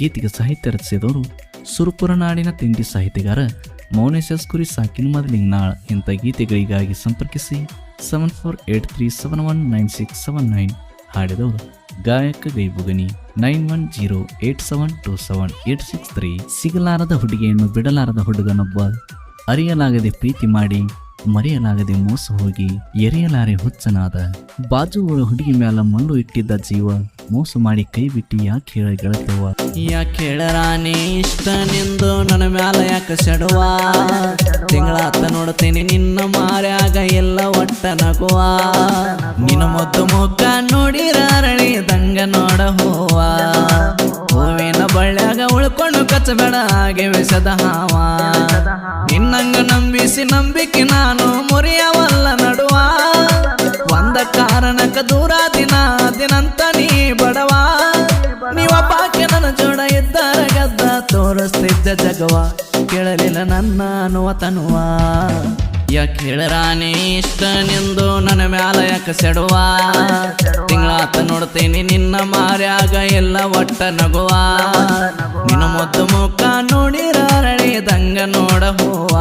ಗೀತೆಗೆ ಸಾಹಿತ್ಯ ರಚಿಸಿದವರು ಸುರಪುರ ನಾಡಿನ ತಿಂಡಿ ಸಾಹಿತ್ಯಗಾರ ಮೌನೇಶ್ ಕುರಿ ಸಾಕಿನ ಮೊದಲಿಂಗ್ನಾಳ್. ಇಂಥ ಗೀತೆಗಳಿಗಾಗಿ ಸಂಪರ್ಕಿಸಿ 7483719679. ಹಾಡಿದವರು ಗಾಯಕ ಗೈಬುಗನಿ 9108727863. ಸಿಗಲಾರದ ಹುಡುಗಿಯನ್ನು ಬಿಡಲಾರದ ಹುಡುಗನೊಬ್ಬ, ಅರಿಯಲಾಗದೆ ಪ್ರೀತಿ ಮಾಡಿ ಮರೆಯಲಾಗದೆ ಮೋಸ ಹೋಗಿ ಎರೆಯಲಾರೆ ಹುಚ್ಚನಾದ. ಬಾಜುಗಳ ಹುಡುಗಿ ಮ್ಯಾಲ ಮಣ್ಣು ಇಟ್ಟಿದ್ದ ಜೀವ, ಮೋಸ ಮಾಡಿ ಕೈ ಬಿಟ್ಟು ಯಾಕೆ ಹೇಳ ಗೆಳತವ್ವ. ಯಾಕೆ ಹೇಳರಾನೆ ಇಷ್ಟ ನಿಂದು ನನ್ನ ಮ್ಯಾಲ ಯಾಕೆ ಸೆಡುವ. ತಿಂಗಳಾತ ನೋಡ್ತೀನಿ ನಿನ್ನ ಮಾರ್ಯಾಗ ಎಲ್ಲ ಒಟ್ಟ ನಗುವ. ನಿನ್ನ ಮುದ್ದು ಮುಖ ನೋಡಿರಾರಣಿ ದಂಗ ನೋಡ ಹೂವ. ಹೂವಿನ ಬಳ್ಳ್ಯಾಗ ಉಳ್ಕೊಂಡು ಕಚ್ಚಬೇಡ ಹಾಗೆ ವಿಷದ ಹಾವ. ನಿನ್ನಂಗ ನಂಬಿಸಿ ನಂಬಿಕೆ ನಾನು ಮುರಿಯವಲ್ಲ ನಡುವ. ಒಂದ ಕಾರಣಕ್ಕ ದೂರ ದಿನಂತ ನೀ ಬಡವ. ನೀವೊಬ್ಬಾಕೆ ನನ್ನ ಜೋಡ ಇದ್ದಾರ ಗದ್ದ ತೋರಿಸ್ತಿದ್ದ ಜಗವ. ಕೇಳಲಿಲ್ಲ ನನ್ನ ಅನ್ನುವ ತನುವ. ಯಾಕೆ ಹೇಳರಾನೆ ಇಷ್ಟ ನಿಂದು ನನ್ನ ಮ್ಯಾಲ ಯಾಕೆ ಸೆಡುವ. ತಿಂಗಳಾತ ನೋಡ್ತೀನಿ ನಿನ್ನ ಮಾರ್ಯಾಗ ಎಲ್ಲ ಒಟ್ಟ ನಗುವ. ನಿನ್ನ ಮುದ್ದು ಮುಖ ನೋಡಿರಾರಣಿ ದಂಗ ನೋಡ ಹೂವ.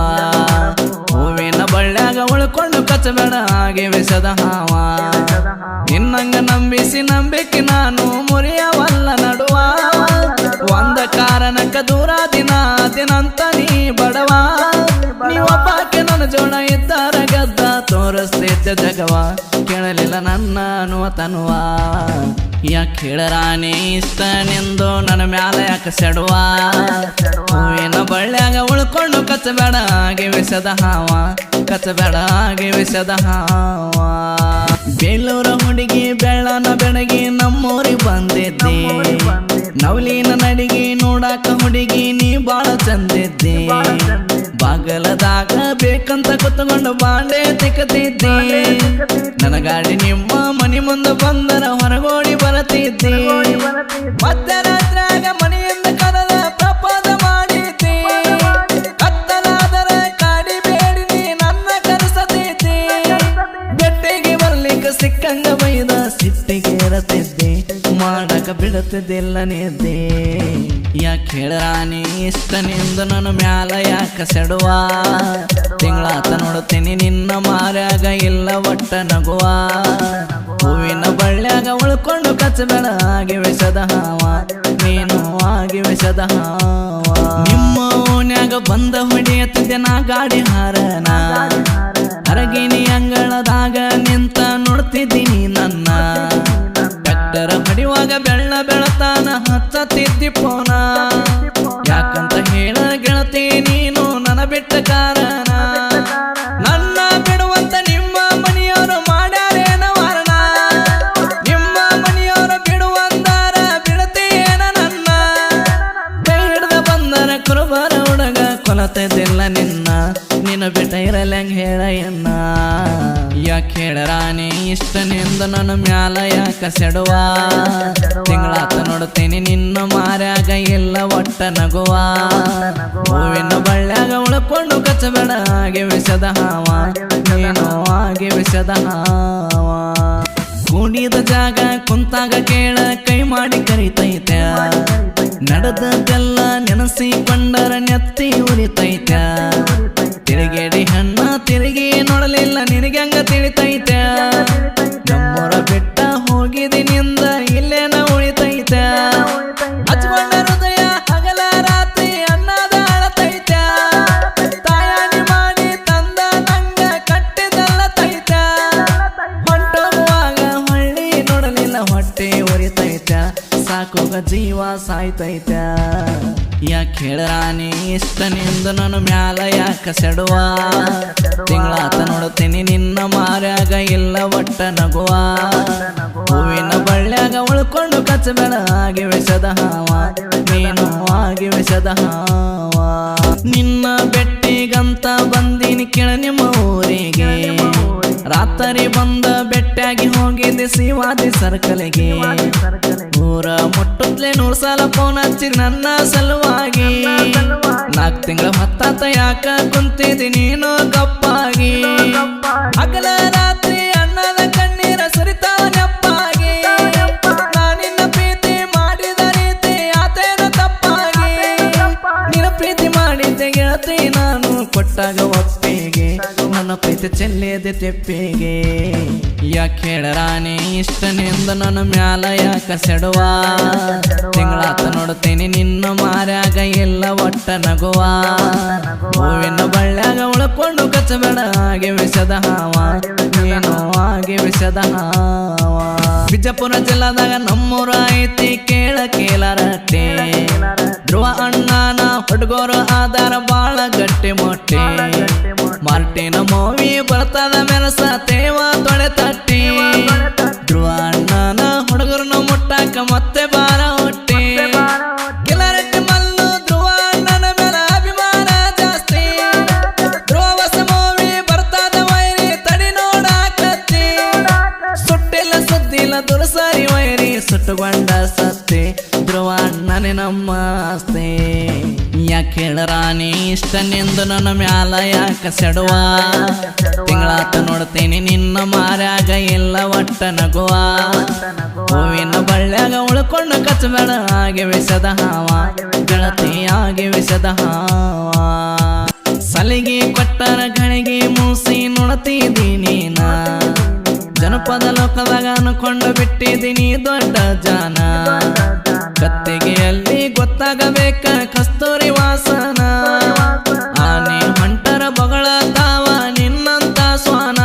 ಹೂವಿನ ಬಳ್ಳ್ಯಾಗ ಉಳ್ಕೊಂಡು ಕಚ್ಚಬೇಡ ಹಾಗೆ ವಿಷದ ಹಾವ. ನಿನ್ನಂಗ ನಂಬಿಸಿ ನಂಬಿಕೆ ನಾನು ಮುರಿಯವಲ್ಲ ನಡುವ. ಒಂದ ಕಾರಣಕ್ಕ ದೂರ ದಿನಂತ ನೀ ಬಡವ. ನೀವೊಬ್ಬಾಕೆ ನನ್ನ ಜೋಡ ಇದ್ದಾರ ಗದ್ದ ತೋರಿಸ್ತಿದ್ದ ಜಗವ. ಕೇಳಲಿಲ್ಲ ನನ್ನ ಅನ್ನುವ ತನುವ. ಯಾಕೆ ಹೇಳರಾನೆ ಇಷ್ಟ ನಿಂದು ನನ್ನ ಮ್ಯಾಲ ಯಾಕೆ ಸೆಡುವ. ಹೂವಿನ ಬಳ್ಳ್ಯಾಗ ಉಳ್ಕೊಂಡು ಕಚ್ಚಬೇಡ ಹಾಗೆ ವಿಷದ ಹಾವ. ಕಚ್ಚಬೇಡ ಹಾಗೆ ವಿಷದ ಹಾವ. ಬೇಲೂರ ಹುಡುಗಿ ಬೆಳ್ಳನ ಬೆಳಗಿ ನಮ್ಮೂರಿಗೆ ಬಂದಿದ್ದೆ. ನವಲಿನ ನಡಿಗೆ ನೋಡಾಕ ಹುಡುಗಿ ನೀ ಬಾಳ ಚಂದಿದ್ದೆ. ಬಾಗಲದಾಗ ಬೇಕಂತ ಕುತ್ಕೊಂಡು ಬಾಂಡೆ ತಿಕ್ಕತಿದ್ದೆ. ನನ್ನ ಗಾಡಿ ನಿಮ್ಮ ಮನೆ ಮುಂದೆ ಬಂದರ ಹೊರಗೋಡಿ ಬರತಿದ್ದೆ. ಮಧ್ಯರಾತ್ರಿಯಾಗ ಮನೆಯಿಂದ ಕರೆದ ಪ್ರಪೋದ ಮಾಡಿದ್ದೆ. ಕತ್ತಲಾದರ ಕಾಡಿ ಬೇಡಿ ನೀ ನನ್ನ ಕರೆಸತಿದ್ದೆ. ಬೆಟ್ಟಿಗೆ ಬರ್ಲಿಕ್ಕೆ ಸಿಕ್ಕಂಗ ಬೈದ ಸಿಟ್ಟಿಗೆ ಇರತಿದ್ದೆ. ಮಾಡಕ ಬಿಡುತ್ತಿದ್ದಿಲ್ಲ ನಿದ್ದೆ. ಯಾಕೆ ಹೇಳರಾನೆ ಇಷ್ಟ ನಿಂದು ನನ್ನ ಮ್ಯಾಲ ಯಾಕೆ ಸೆಡುವ. ತಿಂಗಳಾತ ನೋಡ್ತೀನಿ ನಿನ್ನ ಮಾರ್ಯಾಗ ಇಲ್ಲ ಒಟ್ಟ ನಗುವ. ಹೂವಿನ ಬಳ್ಳ್ಯಾಗ ಉಳ್ಕೊಂಡು ಕಚ್ಚಬೇಡ ಹಾಗೆ ವಿಷದ ಹಾವ. ನೀನು ಹಾಗೆ ವಿಷದ ಹಾವ. ನಿಮ್ಮ ಓನ್ಯಾಗ ಬಂದ ಹೊಡೆಯತ್ತಿದ್ದೆ ನಾ ಗಾಡಿ ಹಾರನ. ಅರಗಿನಿ ಅಂಗಳದಾಗ ನಿಂತ ನೋಡ್ತಿದ್ದೀನಿ ನನ್ನ. ಟ್ರ್ಯಾಕ್ಟರ್ ಹೊಡಿವಾಗ ಬೆಳ್ಳ ಬೆಳತಾನ ಹಚ್ಚತಿದ್ದಿ ಪೋನ. ಯಾಕಂತ ಹೇಳ ಗೆಳತಿ ನೀನು ನನ್ನ ಬಿಟ್ಟ ಕಾರಣ. ನನ್ನ ಬಿಡುವಂತ ನಿಮ್ಮ ಮನೆಯವರು ಮಾಡ್ಯಾರೇನ ವಾರಣ. ನಿಮ್ಮ ಮನೆಯವರು ಬಿಡುವಂದಾರ ಬಿಡತೇನ ನನ್ನ. ಕೈ ಹಿಡ್ದ ಬಂದರ ಕುರುಬರ ಹುಡುಗ ಕೊಲತದಿಲ್ಲ ನಿನ್ನ. ನಿನ್ನ ಬಿಟ್ಟ ಇರಲ್ಲಂಗ ಹೇಳ ಎನ್ನ. ಯಾಕೆ ಹೇಳರಾನೆ ಇಷ್ಟ ನಿಂದು ನನ್ನ ಮ್ಯಾಲ ಯಾಕೆ ಸೆಡುವ. ತಿಂಗಳಾತ ನೋಡ್ತೀನಿ ನಿನ್ನ ಮಾರ್ಯಾಗ ಎಲ್ಲ ಒಟ್ಟ ನಗುವ. ಹೂವಿನ ಬಳ್ಳ್ಯಾಗ ಉಳ್ಕೊಂಡು ಕಚ್ಚಬೇಡ ಹಾಗೆ ವಿಷದ ಹಾವ. ನೀನು ಹಾಗೆ ವಿಷದ ಹಾವ. ಕೂಡಿದ ಜಾಗ ಕುಂತಾಗ ಕೇಳ ಕೈ ಮಾಡಿ ಕರಿತೈತ. ನಡೆದದ್ದೆಲ್ಲ ನೆನಸಿಕೊಂಡರ ನೆತ್ತಿ ಉರಿತೈತ. ತಿರುಗೇಡಿ ಹಣ್ಣ ತಿರುಗಿ ನೋಡಲಿಲ್ಲ ನಿನಗಂಗ ತಿಳಿತೈತ. ನಮ್ಮೂರ ಬಿಟ್ಟ ಹೋಗಿದಿನಿಂದ ಇಲ್ಲೇನ ಉಳಿತೈತ. ಹಚ್ಕೊಂಡ ಹೃದಯ ಹಗಲ ರಾತ್ರಿ ಅನ್ನದ ಅಳತೈತ. ತಾಯಾನಿ ಮಾಡಿ ತಂದ ನಂಗ ಕಟ್ಟಿದಲ್ಲ ತೈತ. ಹೊಂಟೋಗುವಾಗ ಹೊಳ್ಳಿ ನೋಡಲಿಲ್ಲ ಹೊಟ್ಟೆ ಉರಿತೈತ. ಸಾಕೋಗ ಜೀವ ಸಾಯ್ತೈತ. ಯಾಕೆ ಹೇಳರಾನೆ ಇಷ್ಟ ನಿಂದು ನನ್ನ ಮ್ಯಾಲ ಯಾಕೆ ಸೆಡುವ. ತಿಂಗಳಾತ ನೋಡ್ತೀನಿ ನಿನ್ನ ಮಾರ್ಯಾಗ ಇಲ್ಲ ಒಟ್ಟ ನಗುವ. ಹೂವಿನ ಬಳ್ಳ್ಯಾಗ ಉಳ್ಕೊಂಡು ಕಚ್ಚಬೇಡ ಹಾಗೆ ವಿಷದ ಹಾವ. ನೀನು ಹಾಗೆ ವಿಷದ ಹಾವ. ನಿನ್ನ ಬೆಟ್ಟಿಗಂತ ಬಂದಿನಿ ಕೇಳ ನಿಮ್ಮ ಊರಿಗೆ. ರಾತ್ರಿ ಬಂದ ಬೆಟ್ಟಾಗಿ ಹೋಗಿದ್ದೆ ಶಿವಾದಿ ಸರ್ಕಲಿಗೆ. ಊರ ಮುಟ್ಟುತ್ತಲೇ 100 ಸಲ ಫೋನ್ ಹಚ್ಚಿ ನನ್ನ ಸಲುವಾಗಿ. 4 ತಿಂಗಳ ಹೊತ್ತಾತ ಯಾಕ ಕುಂತಿದಿ ನೀನು ಗಪ್ಪಾಗಿ. ಹಗಲ ರಾತ್ರಿ ಅನ್ನದ ಕಣ್ಣೀರ ಸುರಿತಾವ ನೆಪ್ಪಾಗಿ. ನಾನಿನ್ನ ಪ್ರೀತಿ ಮಾಡಿದ ರೀತಿ ಆತೇನ ತಪ್ಪ. ಕೊಟ್ಟಾಗ ಒಪ್ಪಿಗೆ ನನ್ನ ಪ್ರೀತಿ ಚೆಲ್ಲಿದೆ ತೆಪ್ಪಿಗೆ ಯಾಕೆ ಹೇಳರಾಣಿ ಇಷ್ಟನಿಂದ ನನ್ನ ಮ್ಯಾಲ ಯಾಕ ಸೆಡುವ ತಿಂಗಳಾತ ನೋಡ್ತೀನಿ ನಿನ್ನ ಮಾರ್ಯಾಗ ಇಲ್ಲ ಒಟ್ಟ ನಗುವ ಹೂವಿನ ಬಳ್ಳ್ಯಾಗ ಉಳ್ಕೊಂಡು ಕಚ್ಚಬೇಡ ಹಾಗೆ ವಿಷದ ಹಾವ ಏನೋ ಹಾಗೆ ವಿಷದ ಹಾವ ಬಿಜಾಪುರ ಜಿಲ್ಲಾದಾಗ ನಮ್ಮೂರ ಐತಿ ಕೇಳ ಕೇಳರಟ್ಟೆ ಧ್ರುವ ಅಣ್ಣನ ಹುಡುಗರು ಆಧಾರ ಬಾಳ ಗಟ್ಟಿ ಮೊಟ್ಟೆ ಮಾರ್ಟಿನ ಮೋವಿ ಬರ್ತದ ಮೆರಸ ತೇವ ತೊಳೆ ತಟ್ಟಿ ಧ್ರುವ ಅಣ್ಣನ ಹುಡುಗರನ್ನ ಮುಟ್ಟಾಕ ಮತ್ತೆ ಬಾರ ಹೊಟ್ಟೆ ಕಿಲಾರಟ್ಟಿ ಮಲ್ಲು ಧ್ರುವ ಅಣ್ಣನ ಮೇಲೆ ಅಭಿಮಾನ ಜಾಸ್ತಿ ಧ್ರುವ ಹೊಸ ಮೋವಿ ಬರ್ತದ ವೈರಿ ತಡಿ ನೋಡಾಕತ್ತಿ ಸುಟ್ಟಿಲ್ಲ ಸುದ್ದಿಲ್ಲ ದುರಸಾರಿ ವೈರಿ ಸುಟ್ಟುಕೊಂಡ ಸತ್ತಿ ಧ್ರುವ ಅಣ್ಣನೇ ನಮ್ಮ ಆಸ್ತಿ ಯಾಕೆ ಹೇಳರಾಣಿ ಇಷ್ಟನೆಂದು ನನ್ನ ಮ್ಯಾಲ ಯಾಕ ಸೆಡುವ ತಿಂಗಳಾತ ನೋಡ್ತೀನಿ ನಿನ್ನ ಮಾರ್ಯಾಗ ಇಲ್ಲ ಒಟ್ಟ ನಗುವ ಹೂವಿನ ಬಳ್ಳ್ಯಾಗ ಉಳ್ಕೊಂಡು ಕಚ್ಚಬೇಡ ಹಾಗೆ ವಿಷದ ಹಾವ ಗೆಳತಿ ಹಾಗೆ ವಿಷದ ಹಾವ ಸಲಿಗೆ ಕೊಟ್ಟರ ಗಳಿಗೆ ಮೂಸಿ ನುಣತಿದ್ದೀನಿ ನಾ ಜನಪದ ಲೋಕದಾಗ ಅನ್ಕೊಂಡು ಬಿಟ್ಟಿದ್ದೀನಿ ದೊಡ್ಡ ಜಾನ ಕತ್ತಿಗೆಯಲ್ಲಿ ಗೊತ್ತಾಗಬೇಕ ಕಸ್ತೂರಿ ವಾಸನ ಆನೆ ಹೊಂಟರ ಬಗಳ ತಾವ ನಿನ್ನಂತ ಸ್ವಾನ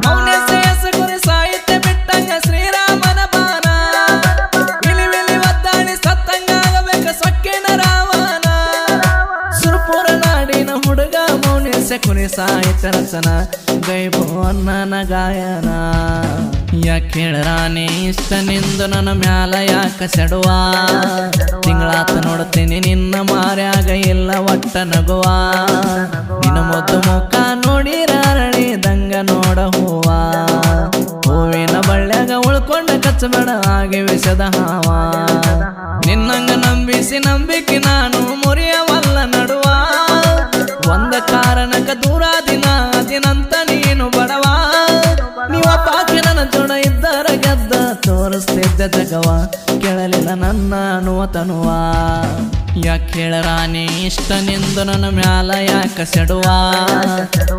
ಮೌನ ಶ್ರೇಯಸ್ ಗುರಿ ಸಾಹಿತ್ಯ ಬಿಟ್ಟಂಗ ಶ್ರೀರಾಮನ ಬಾನ ಇಲಿವಿಲಿ ಒದ್ದಾಡಿ ಸತ್ತಂಗಾಗಬೇಕ ಸೊಕ್ಕಿನ ರಾವಣ ಸುರಪುರ ನಾಡಿನ ಹುಡುಗ ಮೌನ ಕುರಿ ಸಾಹಿತ್ಯ ರಚನ ಗೈಬು ಅನ್ನನ ಗಾಯನ ಯಾಕೆ ಹೇಳರಾಣಿ ಇಷ್ಟನಿಂದು ನನ್ನ ಮ್ಯಾಲ ಯಾಕ ಸೆಡುವ ತಿಂಗಳಾತ ನೋಡ್ತೀನಿ ನಿನ್ನ ಮಾರ್ಯಾಗ ಇಲ್ಲ ಒಟ್ಟ ನಗುವ ನಿನ್ನ ಮುದ್ದು ಮುಖ ನೋಡಿರಳಿದಂಗ ನೋಡ ಹೂವ ಹೂವಿನ ಬಳ್ಳ್ಯಾಗ ಉಳ್ಕೊಂಡ ಕಚ್ಚಬೇಡ ಹಾಗೆ ವಿಷದ ಹಾವ ನಿನ್ನಂಗ ನಂಬಿಸಿ ನಂಬಿಕೆ ನಾನು ಮುರಿಯವಲ್ಲ ನಡುವ ಒಂದ ಕಾರಣಕ್ಕ ದೂರಾದಿನ ದಿನಂತ ನೀನು ಬಡವ ನೀವ ಪಾಕಿ ನನ್ನ ಜೋಡ ಇದ್ದರ ಗೆದ್ದ ತೋರಿಸ್ತಿದ್ದ ಜಗವ ಕೇಳಲಿಲ್ಲ ನನ್ನ ಅನ್ನುವ ತನುವ ಯಾಕೆ ಹೇಳರಾಣಿ ಇಷ್ಟನೆಂದು ನನ್ನ ಮ್ಯಾಲ ಯಾಕ ಸೆಡುವ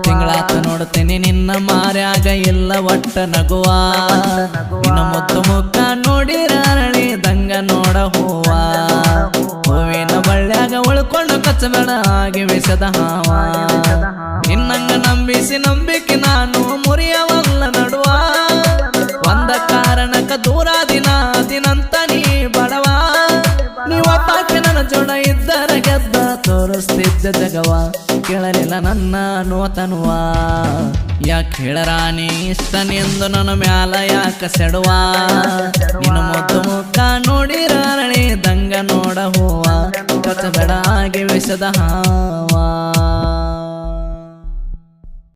ತಿಂಗಳಾತ ನೋಡ್ತೀನಿ ನಿನ್ನ ಮಾರ್ಯಾಗ ಇಲ್ಲ ಒಟ್ಟ ನಗುವ ನಿನ್ನ ಮುದ್ದು ಮುಖ ನೋಡಿರಳಿದಂಗ ನೋಡ ಹೂವ ಹೂವಿನ ಬಳ್ಳ್ಯಾಗ ಉಳ್ಕೊಂಡು ಕಚ್ಚಬೇಡ ಹಾಗೆ ವಿಷದ ಹಾವ ನಿನ್ನಂಗ ನಂಬಿಸಿ ನಂಬಿಕೆ ನಾನು ಮುರಿಯವಲ್ಲ ನಡುವ ಒಂದ ಕಾರಣಕ್ಕ ದೂರಾದಿನ ದಿನಂತ ನೀ ಬಡವ ನೀವ ಪಾಕಿ ನನ್ನ ಜೋಡ ಇದ್ದರ ಗೆದ್ದ ತೋರಿಸ್ತಿದ್ದ ಜಗವ ಕೇಳಲಿಲ್ಲ ನನ್ನ ನೋತನುವ ಯಾಕೆ ಹೇಳರಾಣಿ ಇಷ್ಟನೆಂದು ನನ್ನ ಮ್ಯಾಲ ಯಾಕ ಸೆಡುವ ನಿನ್ನ ಮುದ್ದು ಮುಖ ನೋಡಿರಳಿದಂಗ ನೋಡ ಹೂವ ಕಚ್ಚಬೇಡ ಹಾಗೆ ವಿಷದ ಹಾವ